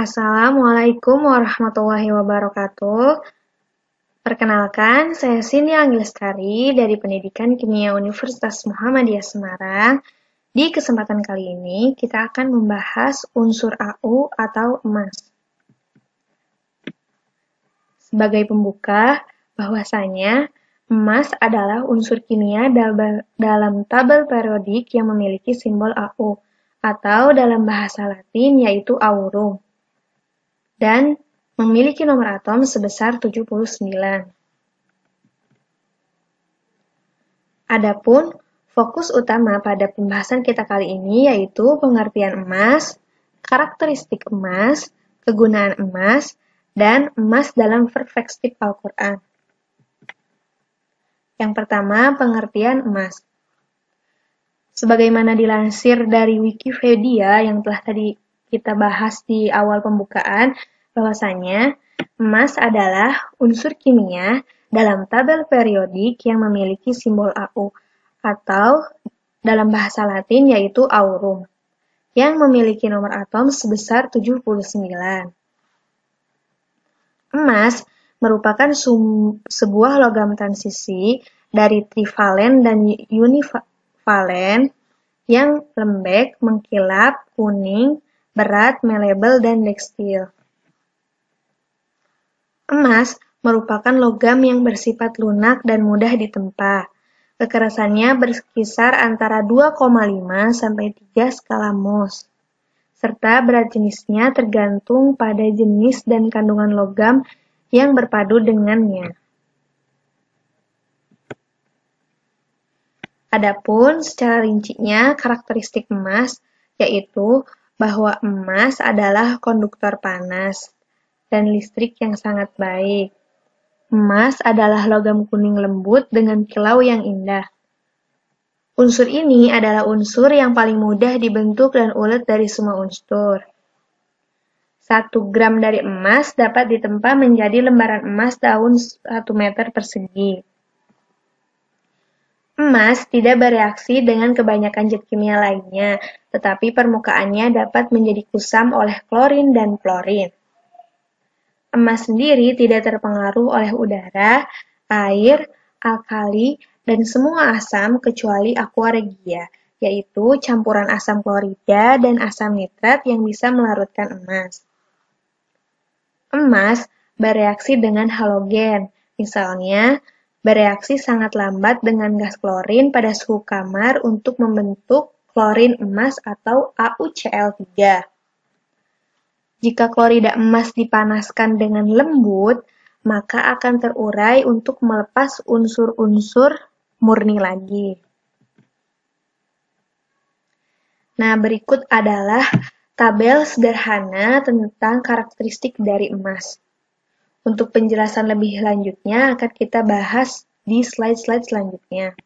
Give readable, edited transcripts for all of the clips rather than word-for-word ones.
Assalamualaikum warahmatullahi wabarakatuh. Perkenalkan, saya Sini Anggilestari dari Pendidikan Kimia Universitas Muhammadiyah Semarang. Di kesempatan kali ini, kita akan membahas unsur AU atau emas. Sebagai pembuka, bahwasanya emas adalah unsur kimia dalam tabel periodik yang memiliki simbol AU, atau dalam bahasa Latin yaitu aurum, dan memiliki nomor atom sebesar 79. Adapun fokus utama pada pembahasan kita kali ini yaitu pengertian emas, karakteristik emas, kegunaan emas, dan emas dalam perspektif Al-Quran. Yang pertama, pengertian emas. Sebagaimana dilansir dari Wikipedia yang telah tadi kita bahas di awal pembukaan, bahwasanya emas adalah unsur kimia dalam tabel periodik yang memiliki simbol AU, atau dalam bahasa Latin yaitu aurum, yang memiliki nomor atom sebesar 79. Emas merupakan sebuah logam transisi dari trivalen dan univalen yang lembek, mengkilap, kuning, berat, malleable, dan tekstil. Emas merupakan logam yang bersifat lunak dan mudah ditempa. Kekerasannya berkisar antara 2,5 sampai 3 skala Mohs, serta berat jenisnya tergantung pada jenis dan kandungan logam yang berpadu dengannya. Adapun secara rincinya karakteristik emas yaitu bahwa emas adalah konduktor panas dan listrik yang sangat baik. Emas adalah logam kuning lembut dengan kilau yang indah. Unsur ini adalah unsur yang paling mudah dibentuk dan ulet dari semua unsur. 1 gram dari emas dapat ditempa menjadi lembaran emas daun 1 meter persegi. Emas tidak bereaksi dengan kebanyakan zat kimia lainnya, tetapi permukaannya dapat menjadi kusam oleh klorin dan fluorin. Emas sendiri tidak terpengaruh oleh udara, air, alkali, dan semua asam kecuali aqua regia, yaitu campuran asam klorida dan asam nitrat yang bisa melarutkan emas. Emas bereaksi dengan halogen, misalnya bereaksi sangat lambat dengan gas klorin pada suhu kamar untuk membentuk klorin emas atau AuCl3. Jika klorida emas dipanaskan dengan lembut, maka akan terurai untuk melepas unsur-unsur murni lagi. Nah, berikut adalah tabel sederhana tentang karakteristik dari emas. Untuk penjelasan lebih lanjutnya akan kita bahas di slide-slide selanjutnya.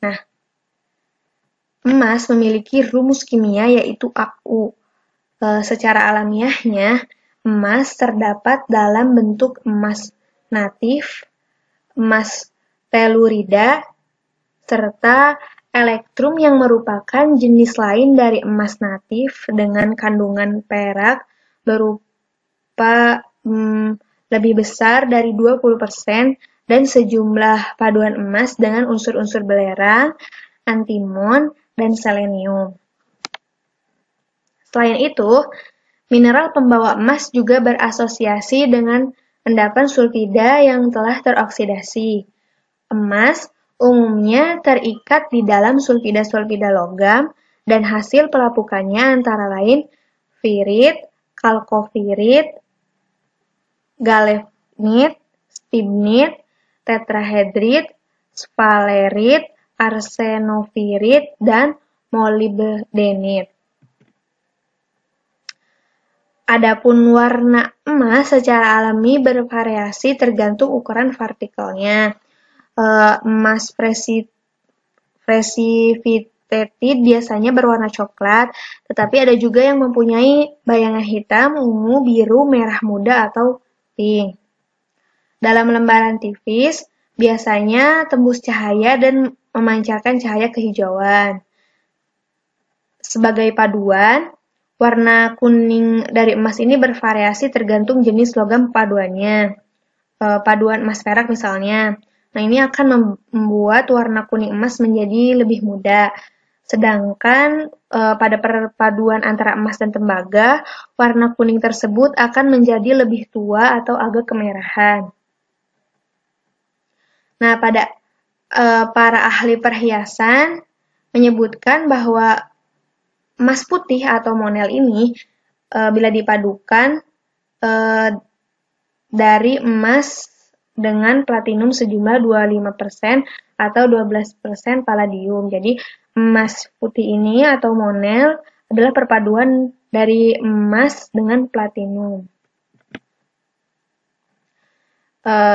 Nah, emas memiliki rumus kimia yaitu AU. Secara alamiahnya, emas terdapat dalam bentuk emas natif, emas telurida, serta elektrum yang merupakan jenis lain dari emas natif dengan kandungan perak berupa lebih besar dari 20% dan sejumlah paduan emas dengan unsur-unsur belerang, antimon, dan selenium. Selain itu, mineral pembawa emas juga berasosiasi dengan endapan sulfida yang telah teroksidasi. Emas umumnya terikat di dalam sulfida-sulfida logam dan hasil pelapukannya antara lain virit, kalkovirit, galenit, stibnit, tetrahedrit, sphalerite, arsenovirit, dan molybdenit. Adapun warna emas secara alami bervariasi tergantung ukuran partikelnya. Emas precipitated biasanya berwarna coklat, tetapi ada juga yang mempunyai bayangan hitam, ungu, biru, merah muda, atau pink. Dalam lembaran tipis, biasanya tembus cahaya dan memancarkan cahaya kehijauan. Sebagai paduan, Warna kuning dari emas ini bervariasi tergantung jenis logam paduannya. Paduan emas perak misalnya. Nah, ini akan membuat warna kuning emas menjadi lebih muda. Sedangkan pada perpaduan antara emas dan tembaga, warna kuning tersebut akan menjadi lebih tua atau agak kemerahan. Nah, para ahli perhiasan menyebutkan bahwa emas putih atau monel ini bila dipadukan dari emas dengan platinum sejumlah 25% atau 12% palladium. Jadi emas putih ini atau monel adalah perpaduan dari emas dengan platinum.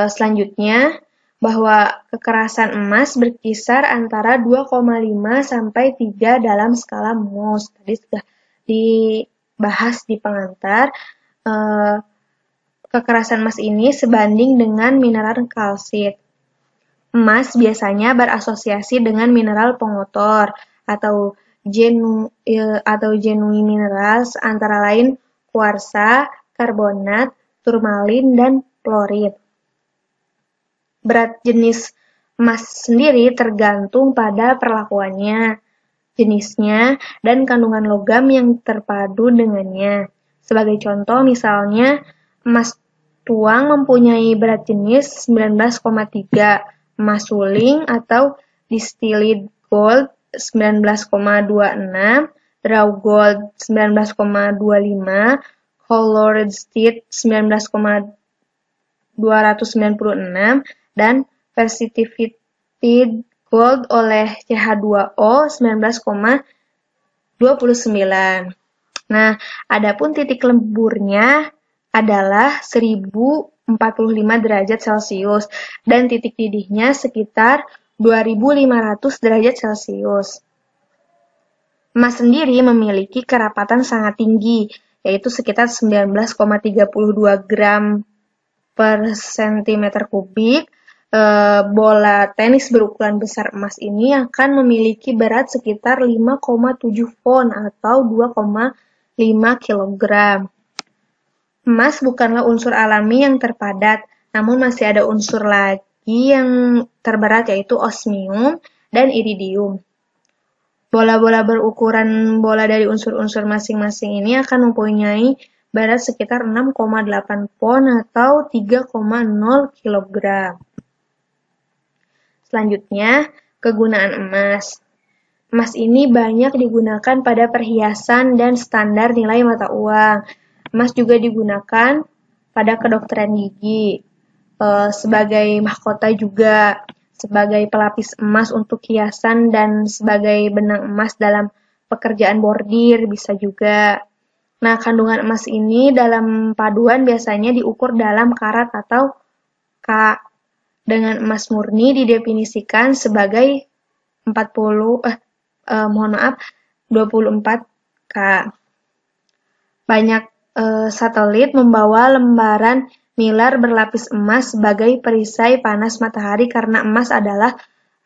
Selanjutnya, bahwa kekerasan emas berkisar antara 2,5 sampai 3 dalam skala Mohs. Tadi sudah dibahas di pengantar. Kekerasan emas ini sebanding dengan mineral kalsit. Emas biasanya berasosiasi dengan mineral pengotor atau genuine minerals antara lain kuarsa, karbonat, turmalin, dan fluorid. Berat jenis emas sendiri tergantung pada perlakuannya, jenisnya, dan kandungan logam yang terpadu dengannya. Sebagai contoh, misalnya emas tuang mempunyai berat jenis 19,3, emas suling atau distilled gold 19,26, raw gold 19,25, colored steel 19,296, dan certified gold oleh CH2O 19,29. Nah, adapun titik lemburnya adalah 1045 derajat Celcius dan titik didihnya sekitar 2500 derajat Celcius. Emas sendiri memiliki kerapatan sangat tinggi, yaitu sekitar 19,32 gram per sentimeter kubik. Bola tenis berukuran besar emas ini akan memiliki berat sekitar 5,7 pon atau 2,5 kilogram. Emas bukanlah unsur alami yang terpadat, namun masih ada unsur lagi yang terberat yaitu osmium dan iridium. Bola-bola berukuran bola dari unsur-unsur masing-masing ini akan mempunyai berat sekitar 6,8 pon atau 3,0 kilogram. Selanjutnya, kegunaan emas. Emas ini banyak digunakan pada perhiasan dan standar nilai mata uang. Emas juga digunakan pada kedokteran gigi, sebagai mahkota juga, sebagai pelapis emas untuk hiasan dan sebagai benang emas dalam pekerjaan bordir bisa juga. Nah, kandungan emas ini dalam paduan biasanya diukur dalam karat atau K. Dengan emas murni didefinisikan sebagai 24 K. Banyak satelit membawa lembaran milar berlapis emas sebagai perisai panas matahari karena emas adalah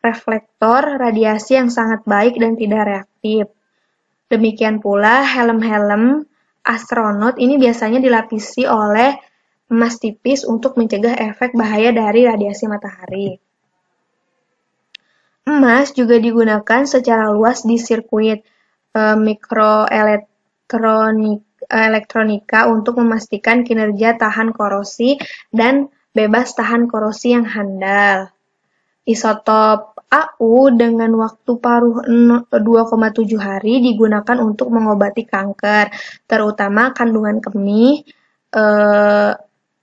reflektor radiasi yang sangat baik dan tidak reaktif. Demikian pula helm-helm astronot ini biasanya dilapisi oleh emas tipis untuk mencegah efek bahaya dari radiasi matahari. Emas juga digunakan secara luas di sirkuit mikroelektronika untuk memastikan kinerja tahan korosi dan bebas tahan korosi yang handal. Isotop AU dengan waktu paruh 2,7 hari digunakan untuk mengobati kanker, terutama kandungan kemih,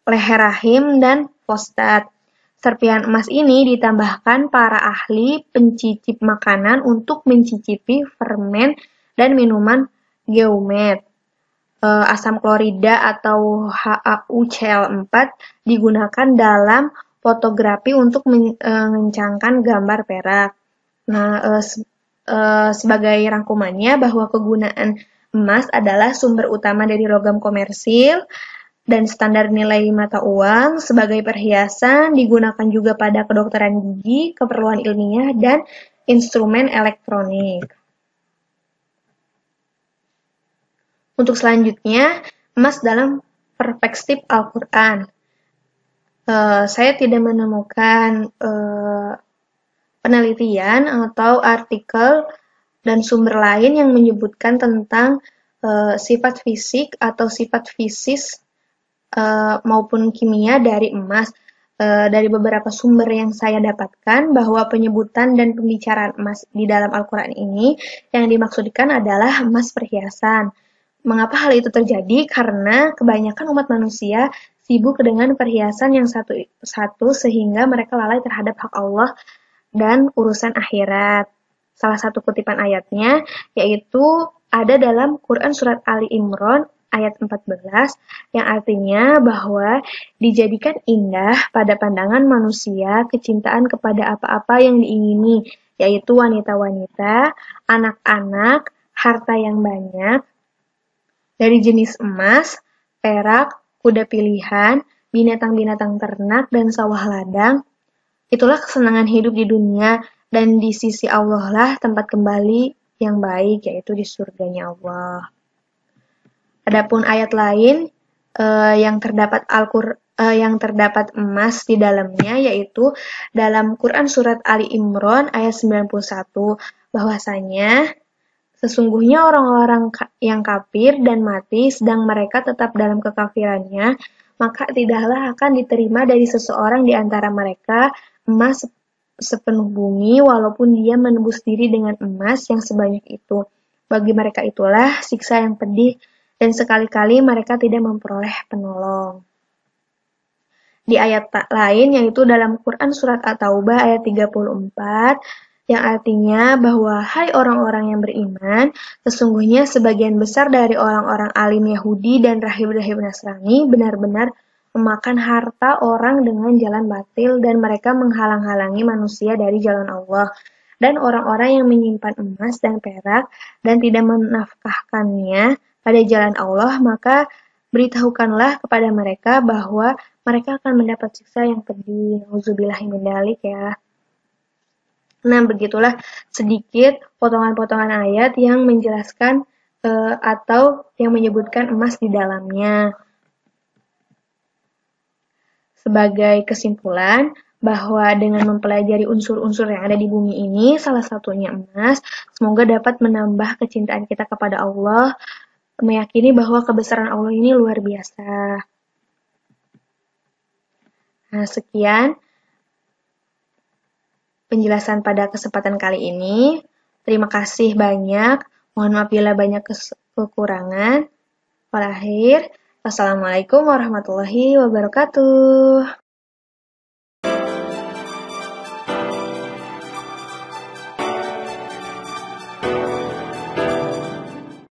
leher rahim, dan prostat. Serpihan emas ini ditambahkan para ahli pencicip makanan untuk mencicipi fermen dan minuman geomet. Asam klorida atau HAUCl4 digunakan dalam fotografi untuk mengencangkan gambar perak. Nah, sebagai rangkumannya bahwa kegunaan emas adalah sumber utama dari logam komersil dan standar nilai mata uang, sebagai perhiasan, digunakan juga pada kedokteran gigi, keperluan ilmiah, dan instrumen elektronik. Untuk selanjutnya, emas dalam perspektif Al-Quran. Saya tidak menemukan penelitian atau artikel dan sumber lain yang menyebutkan tentang sifat fisik atau sifat fisis maupun kimia dari emas. Dari beberapa sumber yang saya dapatkan bahwa penyebutan dan pembicaraan emas di dalam Al-Quran ini yang dimaksudkan adalah emas perhiasan. Mengapa hal itu terjadi? Karena kebanyakan umat manusia sibuk dengan perhiasan yang satu sehingga mereka lalai terhadap hak Allah dan urusan akhirat. Salah satu kutipan ayatnya yaitu ada dalam Quran Surat Ali Imran ayat 14 yang artinya bahwa dijadikan indah pada pandangan manusia kecintaan kepada apa-apa yang diingini, yaitu wanita-wanita, anak-anak, harta yang banyak, dari jenis emas, perak, kuda pilihan, binatang-binatang ternak, dan sawah ladang. Itulah kesenangan hidup di dunia, dan di sisi Allah lah tempat kembali yang baik, yaitu di surganya Allah. Adapun ayat lain yang terdapat emas di dalamnya, yaitu dalam Quran Surat Ali Imran ayat 91, bahwasanya sesungguhnya orang-orang yang kafir dan mati sedang mereka tetap dalam kekafirannya, maka tidaklah akan diterima dari seseorang di antara mereka emas sepenuh bumi walaupun dia menebus diri dengan emas yang sebanyak itu. Bagi mereka itulah siksa yang pedih dan sekali-kali mereka tidak memperoleh penolong. Di ayat lain yaitu dalam Quran Surat At-Taubah ayat 34, yang artinya bahwa hai orang-orang yang beriman, sesungguhnya sebagian besar dari orang-orang alim Yahudi dan rahib-rahib Nasrani benar-benar memakan harta orang dengan jalan batil dan mereka menghalang-halangi manusia dari jalan Allah. Dan orang-orang yang menyimpan emas dan perak dan tidak menafkahkannya pada jalan Allah, maka beritahukanlah kepada mereka bahwa mereka akan mendapat siksa yang pedih. Nauzubillahi min dzalik ya. Nah, begitulah sedikit potongan-potongan ayat yang menjelaskan atau yang menyebutkan emas di dalamnya. Sebagai kesimpulan, bahwa dengan mempelajari unsur-unsur yang ada di bumi ini, salah satunya emas, semoga dapat menambah kecintaan kita kepada Allah, meyakini bahwa kebesaran Allah ini luar biasa. Nah, sekian penjelasan pada kesempatan kali ini. Terima kasih banyak. Mohon maaf bila banyak kekurangan. Wassalamualaikum warahmatullahi wabarakatuh.